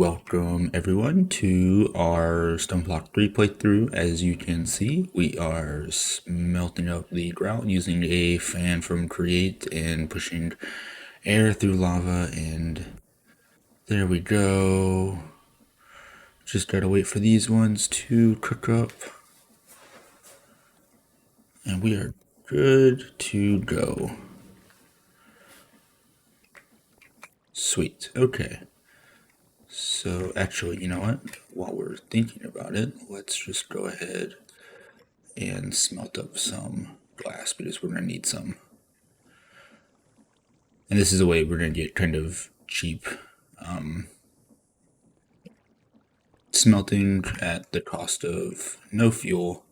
Welcome everyone to our StoneBlock 3 playthrough. As you can see, we are smelting up the grout using a fan from Create and pushing air through lava, and there we go. Just gotta wait for these ones to cook up. And we are good to go. Sweet, okay. So actually, you know what? While we're thinking about it, let's just go ahead and smelt up some glass because we're going to need some. And this is a way we're going to get kind of cheap smelting at the cost of no fuel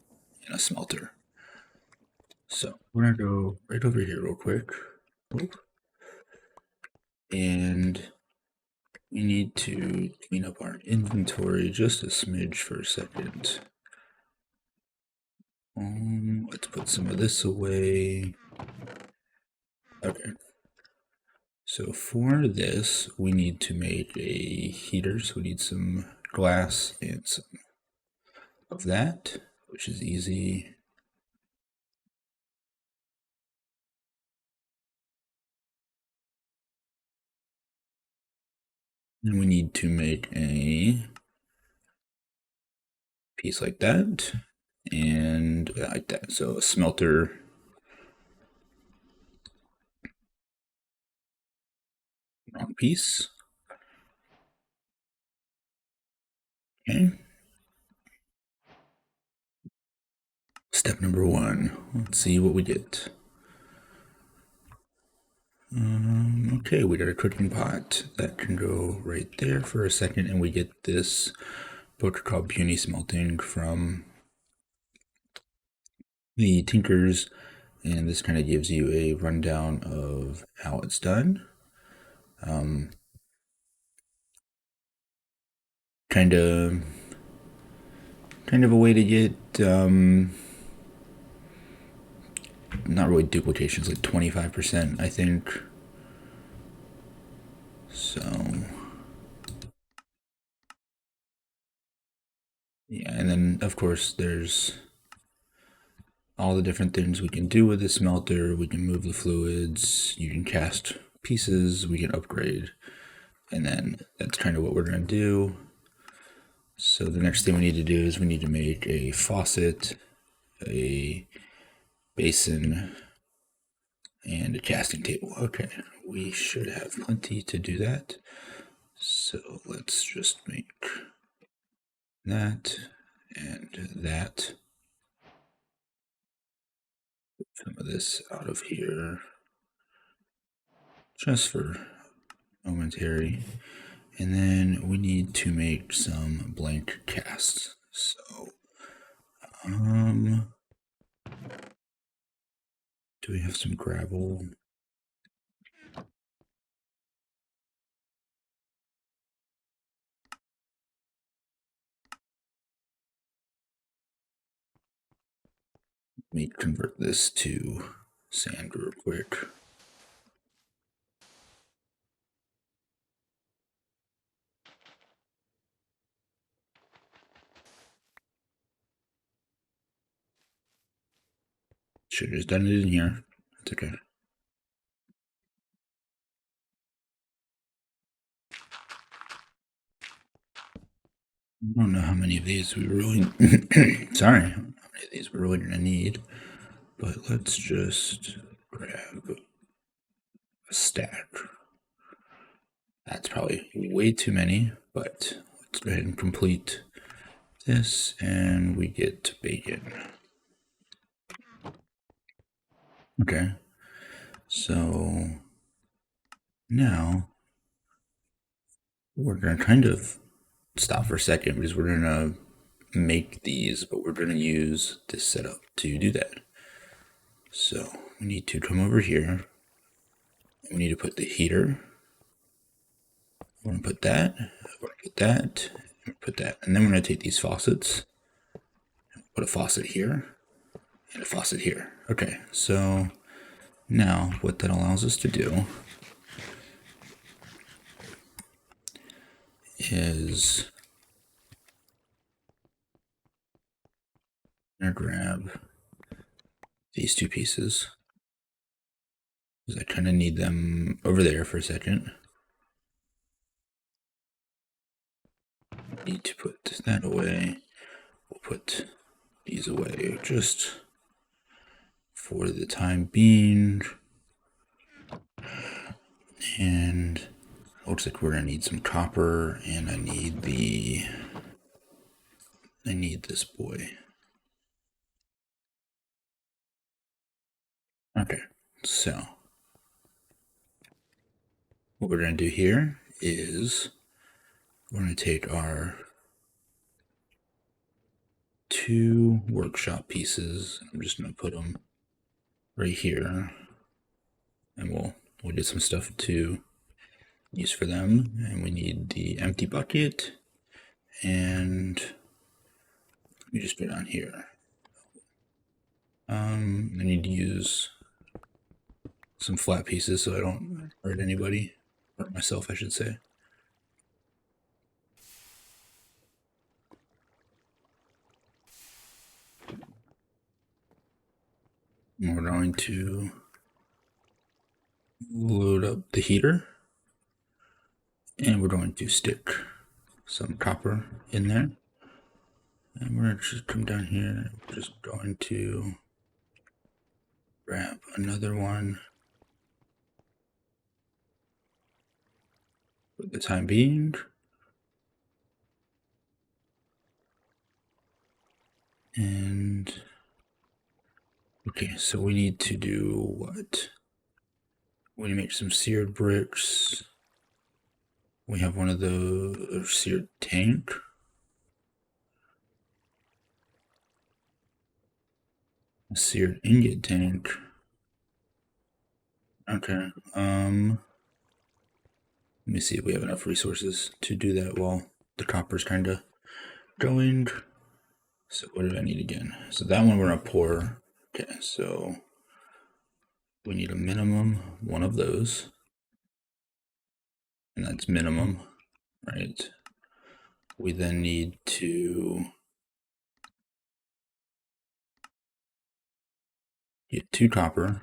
and a smelter. So we're going to go right over here real quick. And we need to clean up our inventory just a smidge for a second. Let's put some of this away. Okay. So for this, we need to make a heater. So we need some glass and some of that, which is easy. And we need to make a piece like that and like that. So a smelter. Wrong piece. Okay. Step number 1. Let's see what we get. Okay, we got a cooking pot that can go right there for a second, and we get this book called Puny Smelting from the Tinkers, and this kind of gives you a rundown of how it's done. Kind of a way to get not really duplications, like 25%, I think. So yeah, and then of course there's all the different things we can do with the smelter. We can move the fluids, you can cast pieces, we can upgrade, and then that's kind of what we're going to do. So the next thing we need to do is we need to make a faucet, a basin, and a casting table. Okay, we should have plenty to do that. So let's just make that and that. Put some of this out of here just for momentary. And then we need to make some blank casts. So, do we have some gravel? Let me convert this to sand real quick. Should have just done it in here. That's okay. I don't know how many of these we really sorry, how many of these we're really gonna need, but let's just grab a stack. That's probably way too many, but let's go ahead and complete this, and we get bacon. Okay, so now we're gonna kind of stop for a second because we're gonna make these, but we're gonna use this setup to do that. So we need to come over here. We need to put the heater. We're gonna put that. We're gonna put that. Put that, and then we're gonna take these faucets. Put a faucet here and a faucet here. Okay, so now what that allows us to do is I'm gonna grab these two pieces because I kind of need them over there for a second. Need to put that away. We'll put these away just for the time being. And looks like we're gonna need some copper, and I need this boy. Okay, so what we're gonna do here is we're gonna take our two workshop pieces. I'm just gonna put them right here, and we'll get some stuff to use for them. And we need the empty bucket, and let me just put it on here. I need to use some flat pieces so I don't hurt anybody, or myself, I should say. And we're going to load up the heater, and we're going to stick some copper in there. And we're going to just come down here. We're just going to grab another one for the time being. And okay, so we need to do what? We need to make some seared bricks. We have one of the seared tank. A seared ingot tank. Okay. Let me see if we have enough resources to do that while the copper's kind of going. So what do I need again? So that one we're gonna pour. Okay, so we need a minimum one of those, and that's minimum, right? We then need to get 2 copper.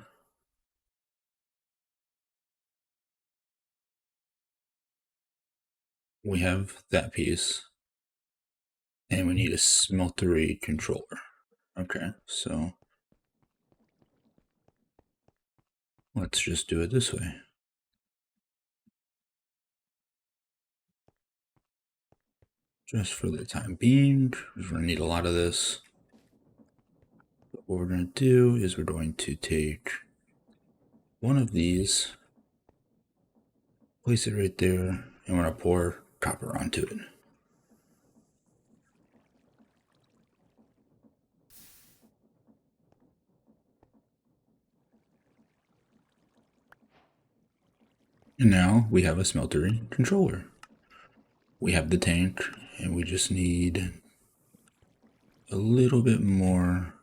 We have that piece, and we need a smeltery controller. Okay, so let's just do it this way. Just for the time being, we're gonna need a lot of this. But what we're gonna do is we're going to take one of these, place it right there, and we're gonna pour copper onto it. And now we have a smeltery controller. We have the tank, and we just need a little bit more.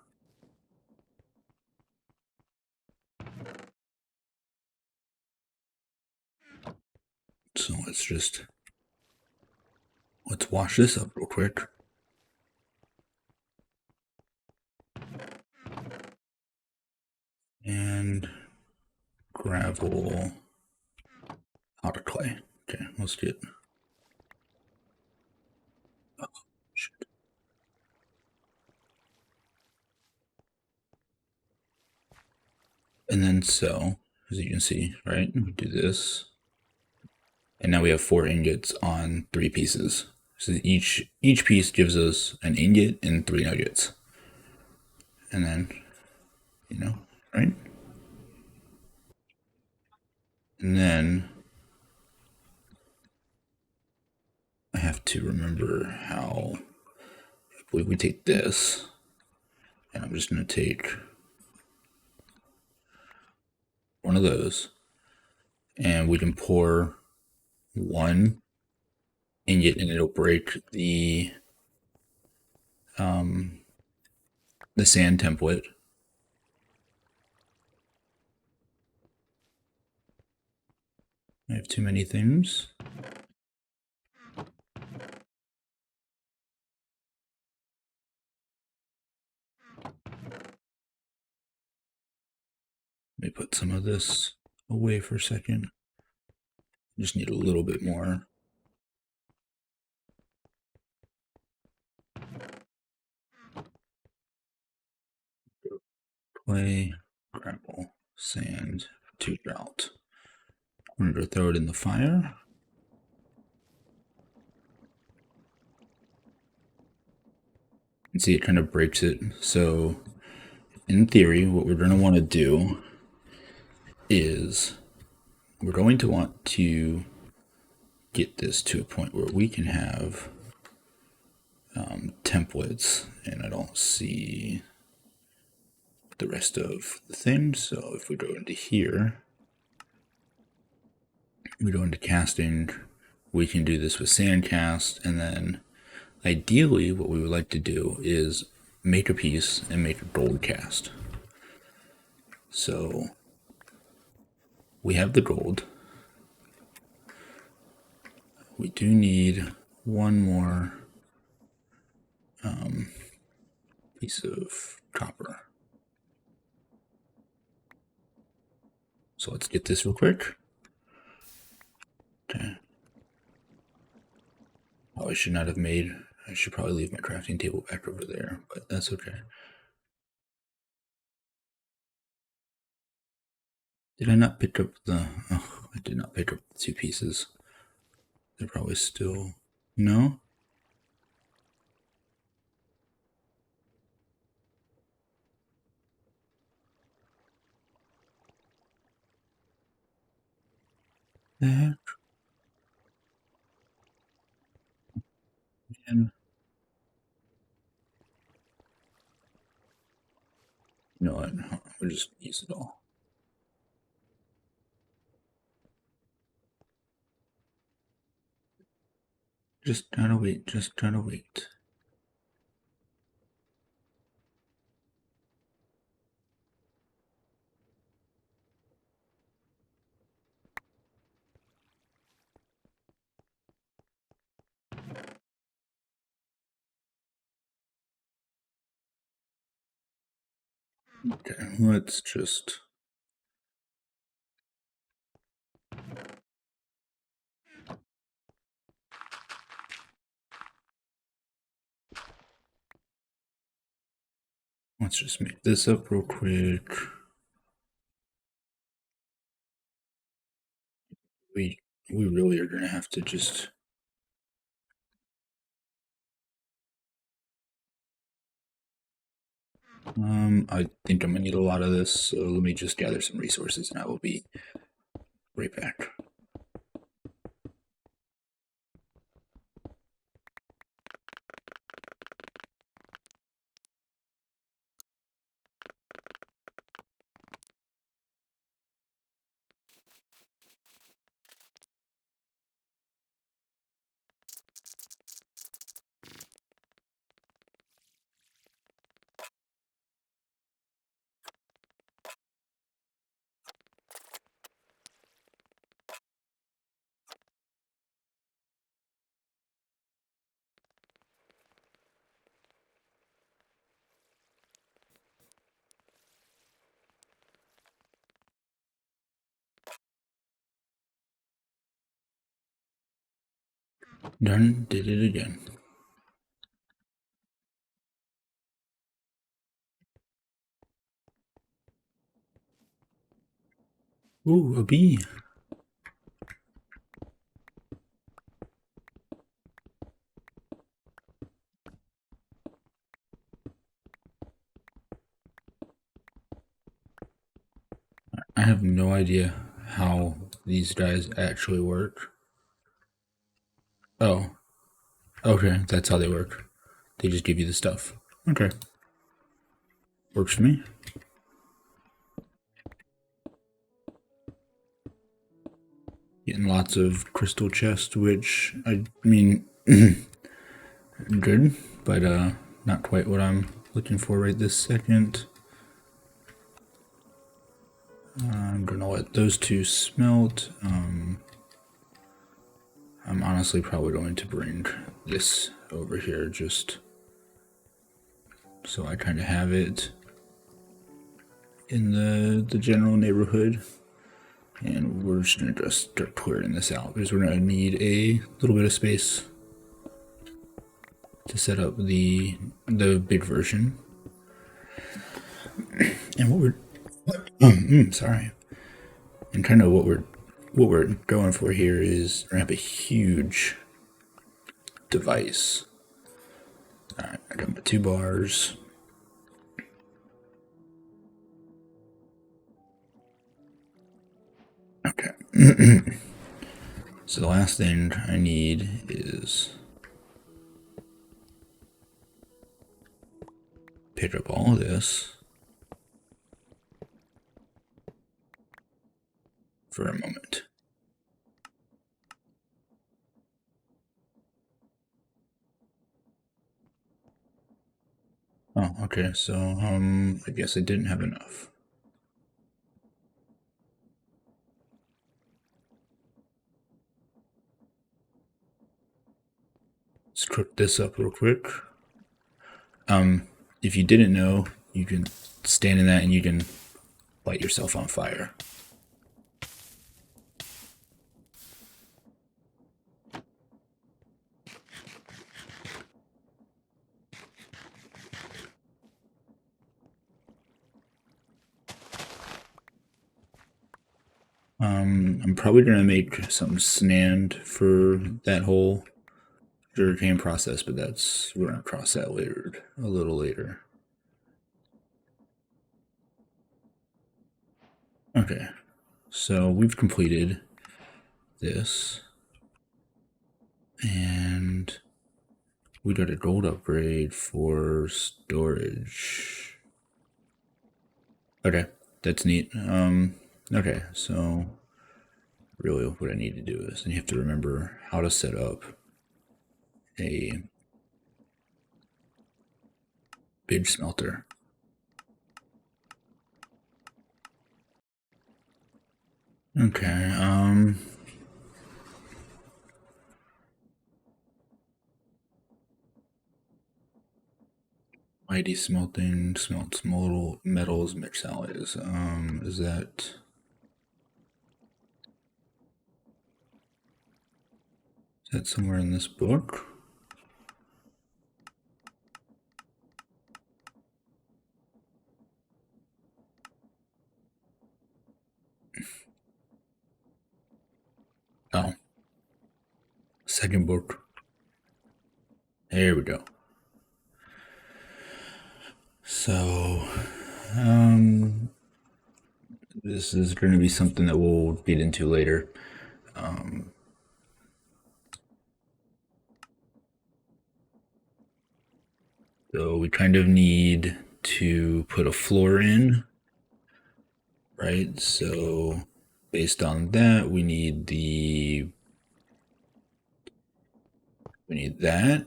So let's wash this up real quick. And gravel out of clay. Okay, let's get. Oh, shit. And then so, as you can see, right, we do this. And now we have 4 ingots on 3 pieces. So each piece gives us an ingot and 3 nuggets. And then, right? And then I have to remember how, I believe we take this, and I'm just going to take one of those, and we can pour 1 ingot, and it'll break the sand template. I have too many things. Let me put some of this away for a second. Just need a little bit more. Clay, gravel, sand, 2 grout. I'm going to throw it in the fire. And see, it kind of breaks it. So, in theory, what we're going to want to do is we're going to want to get this to a point where we can have templates, and I don't see the rest of the thing. So if we go into here, we go into casting, we can do this with sand cast, and then ideally what we would like to do is make a piece and make a gold cast. So we have the gold. We do need one more piece of copper. So let's get this real quick. Okay. Oh, I should not have made. I should probably leave my crafting table back over there, but that's okay. Did I not pick up the... Oh, I did not pick up the 2 pieces. They're probably still... No? The heck? Man. You know what? We'll just use it all. Just gotta wait, just gotta wait. Okay, let's just... Let's just make this up real quick. We really are gonna have to just... I think I'm gonna need a lot of this, so let me just gather some resources and I will be right back. Done, did it again. Ooh, a bee. I have no idea how these guys actually work. Oh, okay, that's how they work. They just give you the stuff. Okay. Works for me. Getting lots of crystal chest, which, I mean, good, but not quite what I'm looking for right this second. I'm gonna let those 2 smelt. I'm honestly probably going to bring this over here just so I kind of have it. in the general neighborhood. And we're just gonna just start clearing this out because we're gonna need a little bit of space to set up the big version. And what we're sorry, and kind of what we're going for here is we're gonna have a huge device. All right, I got my 2 bars. Okay. So the last thing I need is pick up all of this for a moment. Oh, okay. So I guess I didn't have enough. Let's cook this up real quick. If you didn't know, you can stand in that and you can light yourself on fire. I'm probably gonna make some sand for that whole sugarcane process, but we're gonna cross that later, a little later. Okay, so we've completed this, and we got a gold upgrade for storage. Okay, that's neat. Okay, so really what I need to do is you have to remember how to set up a big smelter. Okay, Mighty Smelting smelts metals, mix alloys. Is that somewhere in this book? Oh, second book. There we go. So, this is going to be something that we'll get into later. So we kind of need to put a floor in, right? So based on that, we need that.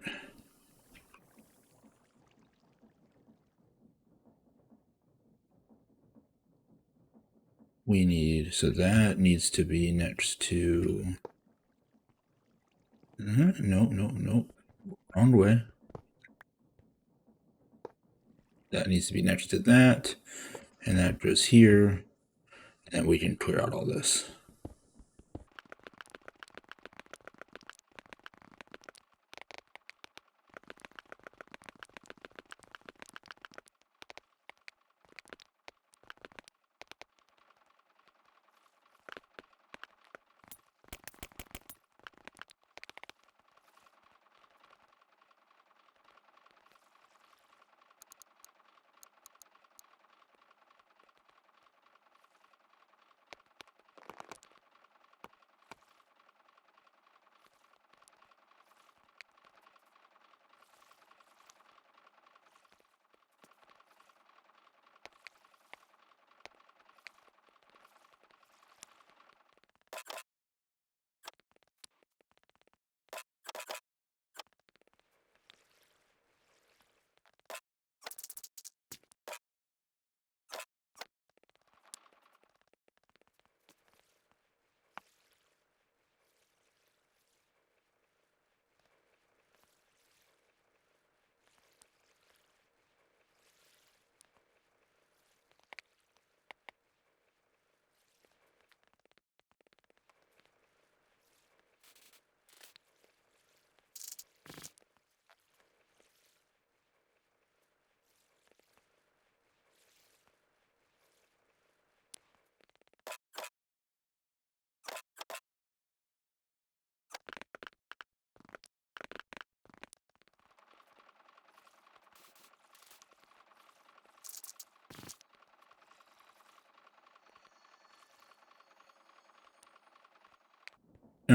So that needs to be next to, no, wrong way. That needs to be next to that, and that goes here, and we can clear out all this.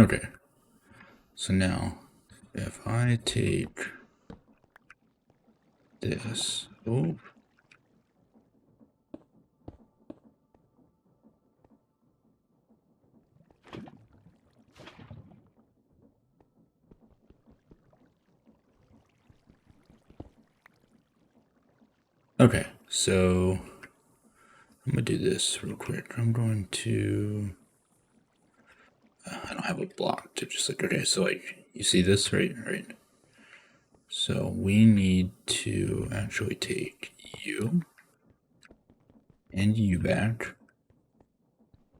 Okay. So now, if I take this, oh, okay, so I'm gonna do this real quick. I'm going to, I don't have a block to just like, okay, so like, you see this, right? Right. So we need to actually take you and you back.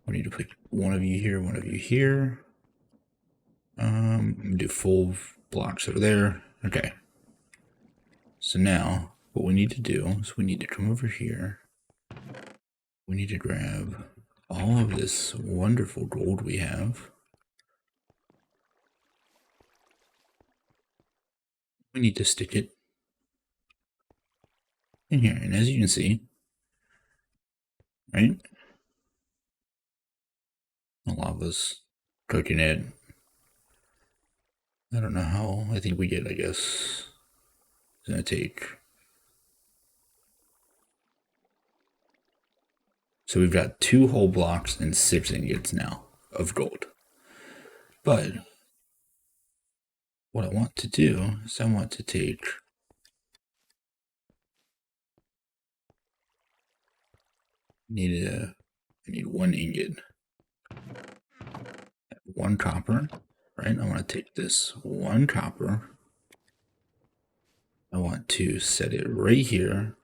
We need to put one of you here, one of you here. I'm gonna do full blocks over there. Okay. So now what we need to do is we need to come over here. We need to grab all of this wonderful gold we have. We need to stick it in here. And as you can see, right? The lava's cooking it. I don't know how. I think we get, I guess, it's gonna take. So we've got 2 whole blocks and 6 ingots now of gold. But what I want to do is I want to take I need 1 ingot, 1 copper, right? I want to take this 1 copper. I want to set it right here,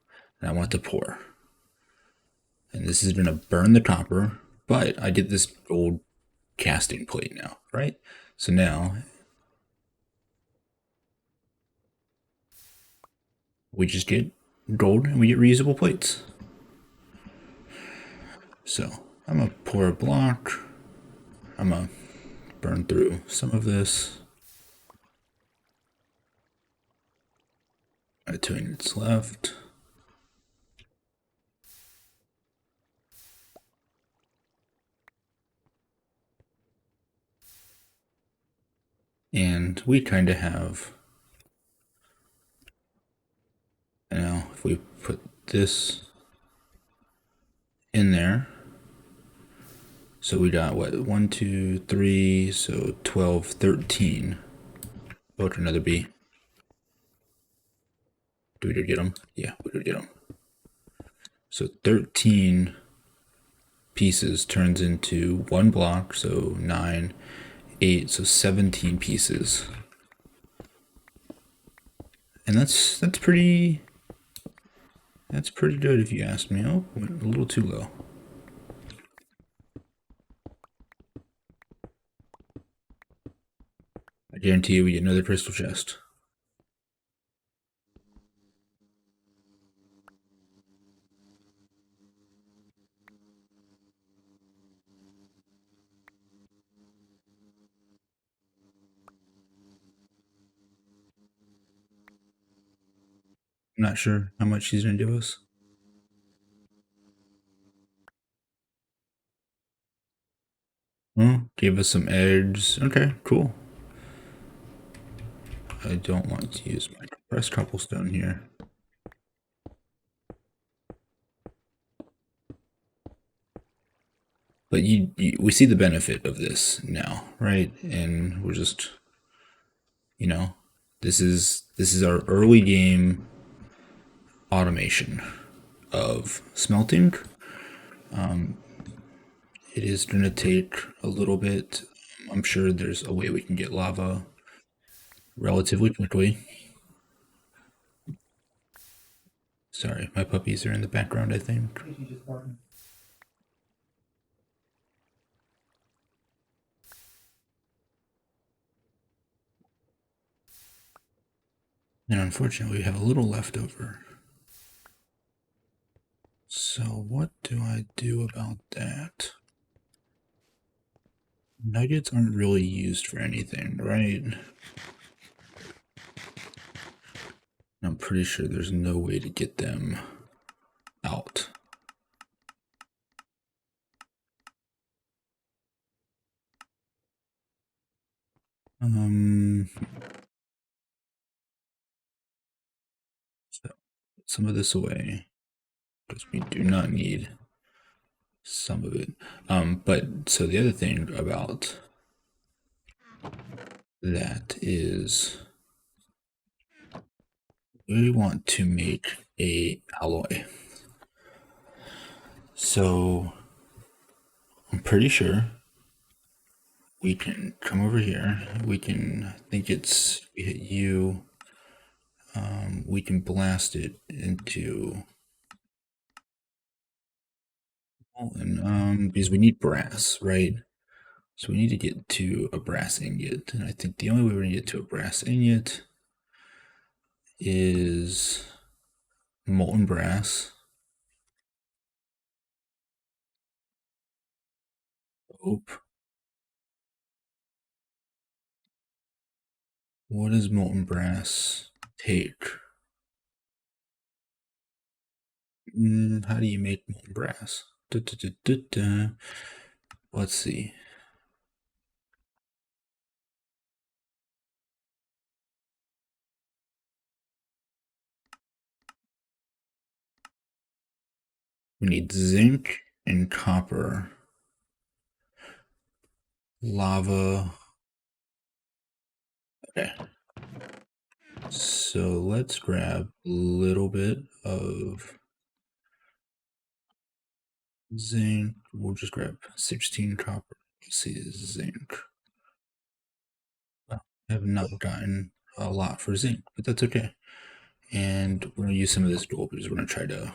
and I want to pour. And this is going to burn the copper, but I get this gold casting plate now, right? So now we just get gold and we get reusable plates. So I'm going to pour a block. I'm going to burn through some of this. I have 2 ingots left. And we kind of have, now if we put this in there, so we got what, 1, 2, 3, so 12, 13. Oh, another B. Do we get them? Yeah, we did get them. So 13 pieces turns into 1 block, so 9, 8, so 17 pieces. And that's pretty good if you ask me. Oh, went a little too low. I guarantee you we get another crystal chest. I'm not sure how much she's gonna give us. Well, gave us some eggs. Okay, cool. I don't want to use my compressed cobblestone here. But we see the benefit of this now, right? And we're just, you know, this is our early game automation of smelting. It is going to take a little bit. I'm sure there's a way we can get lava relatively quickly. Sorry, my puppies are in the background, I think. And unfortunately, we have a little left over. So what do I do about that? Nuggets aren't really used for anything, right? I'm pretty sure there's no way to get them out. some of this away because we do not need some of it. But so the other thing about that is we want to make a alloy. So I'm pretty sure we can come over here. We can, I think it's, we hit U. We can blast it into, and because we need brass, right? So we need to get to a brass ingot, and I think the only way we're gonna get to a brass ingot is molten brass. Oop. What does molten brass take? How do you make molten brass? Let's see. We need zinc and copper. Lava. Okay. So let's grab a little bit of zinc. We'll just grab 16 copper. Let's see, zinc. Well, I have not gotten a lot for zinc, but that's okay. And we're going to use some of this gold because we're going to try to.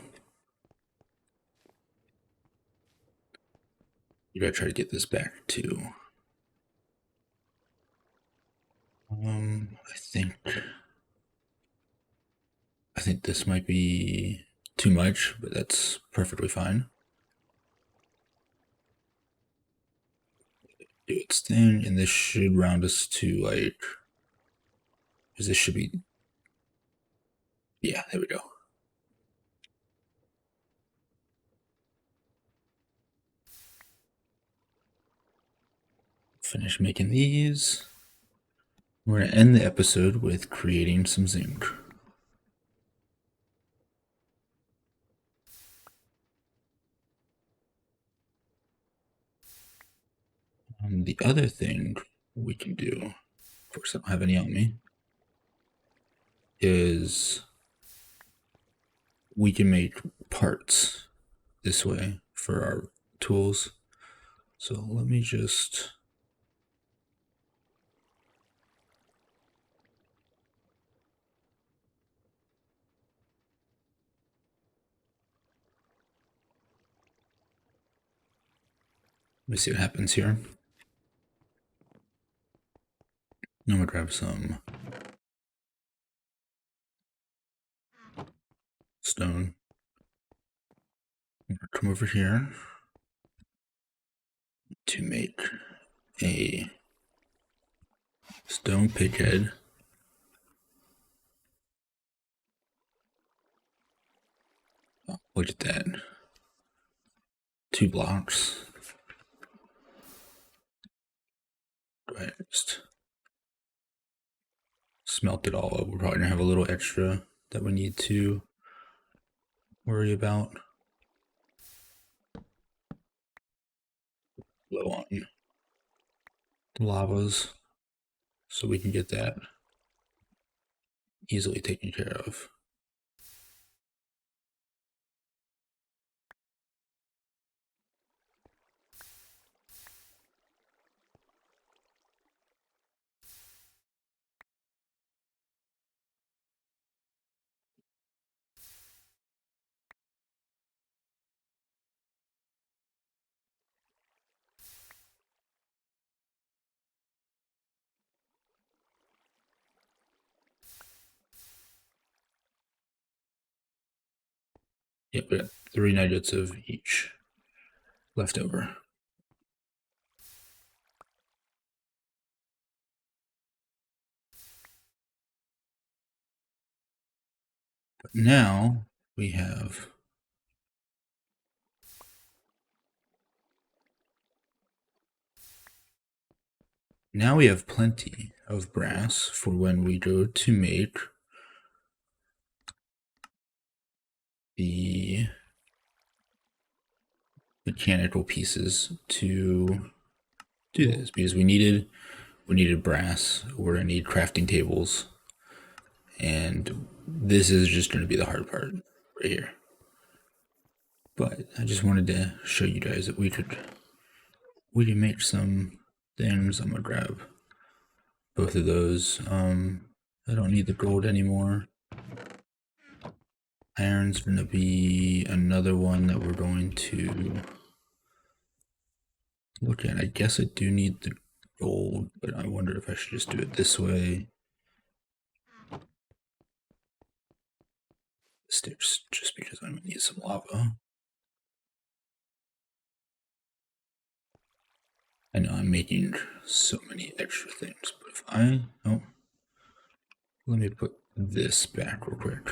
You gotta try to get this back too. I think this might be too much, but that's perfectly fine. Do its thing, and this should round us to like, because this should be, yeah, there we go. Finish making these. We're gonna end the episode with creating some zinc. The other thing we can do, of course I don't have any on me, is we can make parts this way for our tools. So let me just let me see what happens here. I'm gonna grab some stone. I'm gonna come over here to make a stone pighead. Oh, look at that. 2 blocks. Go ahead, just smelt it all up. We're probably gonna have a little extra that we need to worry about. Low on the lavas, so we can get that easily taken care of. Yep, we got 3 nuggets of each left over. But now we have plenty of brass for when we go to make the mechanical pieces to do this because we needed brass. We're gonna need crafting tables, and this is just gonna be the hard part right here. But I just wanted to show you guys that we could make some things. I'm gonna grab both of those. I don't need the gold anymore. Iron's gonna be another one that we're going to look at. I guess I do need the gold, but I wonder if I should just do it this way. Sticks, just because I'm gonna need some lava. I know I'm making so many extra things, but if I, oh, let me put this back real quick.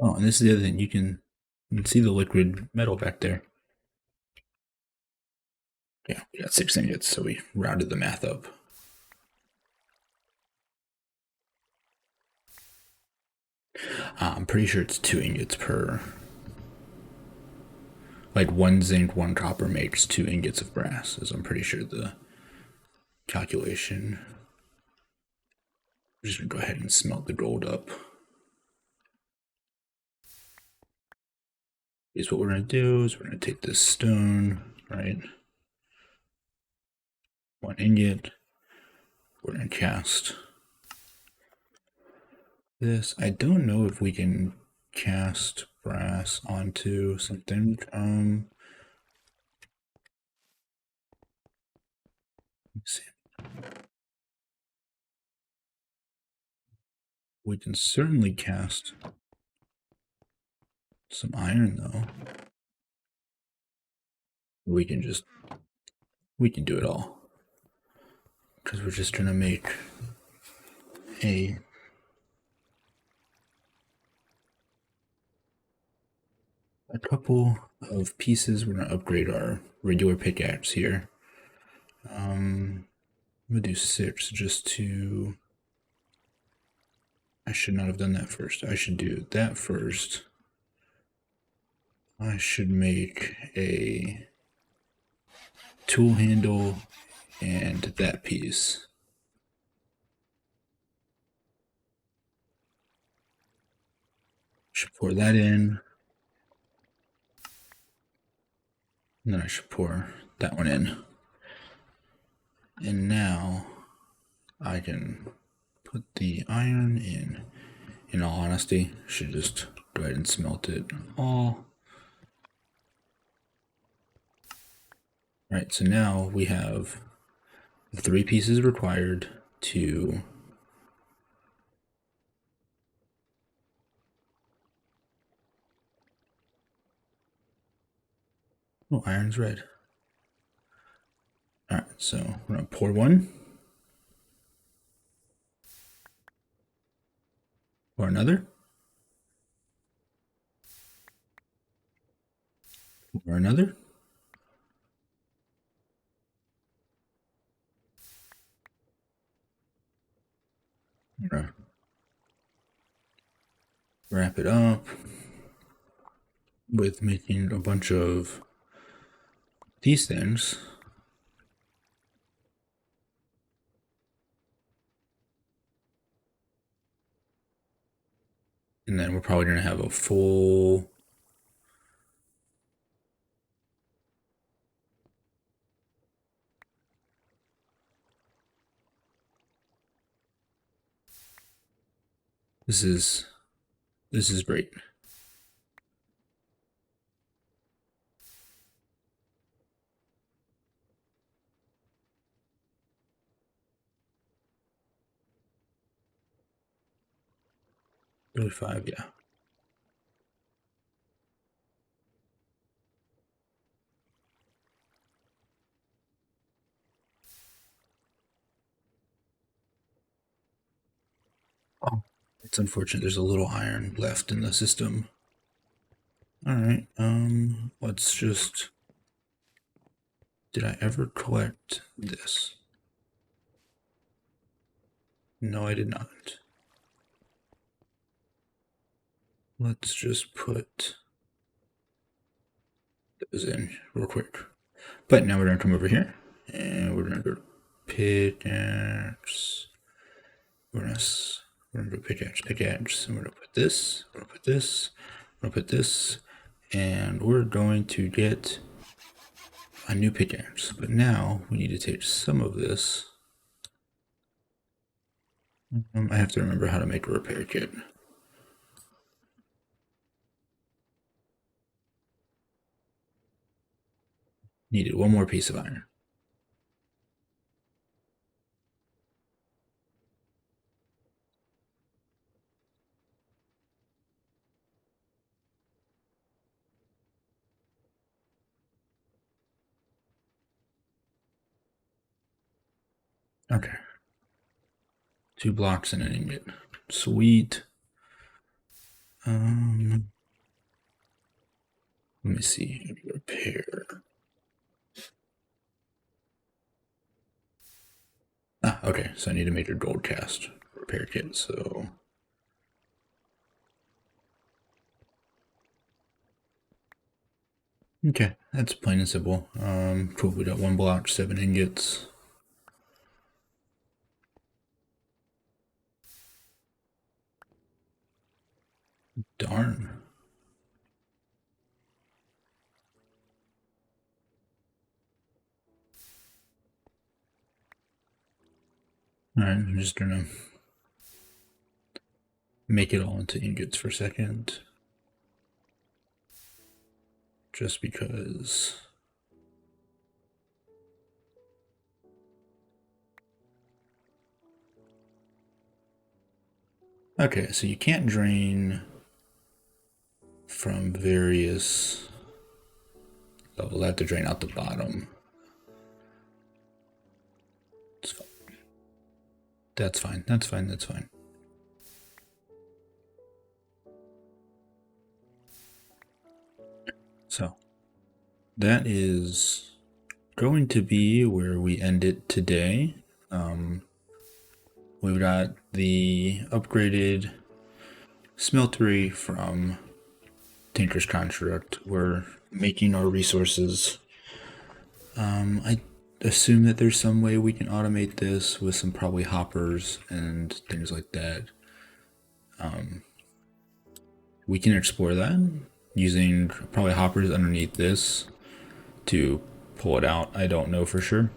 Oh, and this is the other thing. You can see the liquid metal back there. Yeah, we got 6 ingots, so we rounded the math up. I'm pretty sure it's 2 ingots per. Like 1 zinc, 1 copper makes 2 ingots of brass, is I'm pretty sure the calculation. I'm just gonna go ahead and smelt the gold up. Here's what we're gonna do is we're gonna take this stone, right? 1 ingot. We're gonna cast this. I don't know if we can cast brass onto something. Let's see. We can certainly cast some iron though. We can do it all. Because we're just gonna make a couple of pieces. We're gonna upgrade our regular pickaxe here. I'm gonna do 6 just to. I should not have done that first. I should do that first. I should make a tool handle and that piece. Should pour that in. And then I should pour that one in. And now I can put the iron in. In all honesty, should just go ahead and smelt it all. Right, so now we have the 3 pieces required to iron's red. Alright, so we're gonna pour one. Pour another. Pour another. I'm gonna wrap it up with making a bunch of these things. And then we're probably gonna have a full This is great. $35, yeah. It's unfortunate there's a little iron left in the system. Alright, let's just... Did I ever collect this? No, I did not. Let's just put those in real quick. But now we're going to come over here, and we're going to go pickaxe. We're going to go pickaxe, and we're going to put this, we're going to put this, we're going to put this, and we're going to get a new pickaxe. But now we need to take some of this. I have to remember how to make a repair kit. Needed one more piece of iron. Okay. 2 blocks and an ingot. Sweet. Let me see. Repair. Okay. So I need to make a gold cast repair kit. So okay, that's plain and simple. Cool. We got 1 block, 7 ingots. Darn. Alright, I'm just gonna make it all into ingots for a second. Just because. Okay, so you can't drain from various levels. I have to drain out the bottom. It's fine. That's fine. That's fine. That's fine. So that is going to be where we end it today. We've got the upgraded smeltery from Tinker's Construct. We're making our resources. I assume that there's some way we can automate this with some probably hoppers and things like that. We can explore that using probably hoppers underneath this to pull it out. I don't know for sure.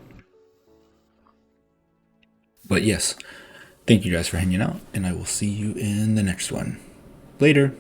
But yes, thank you guys for hanging out, and I will see you in the next one. Later.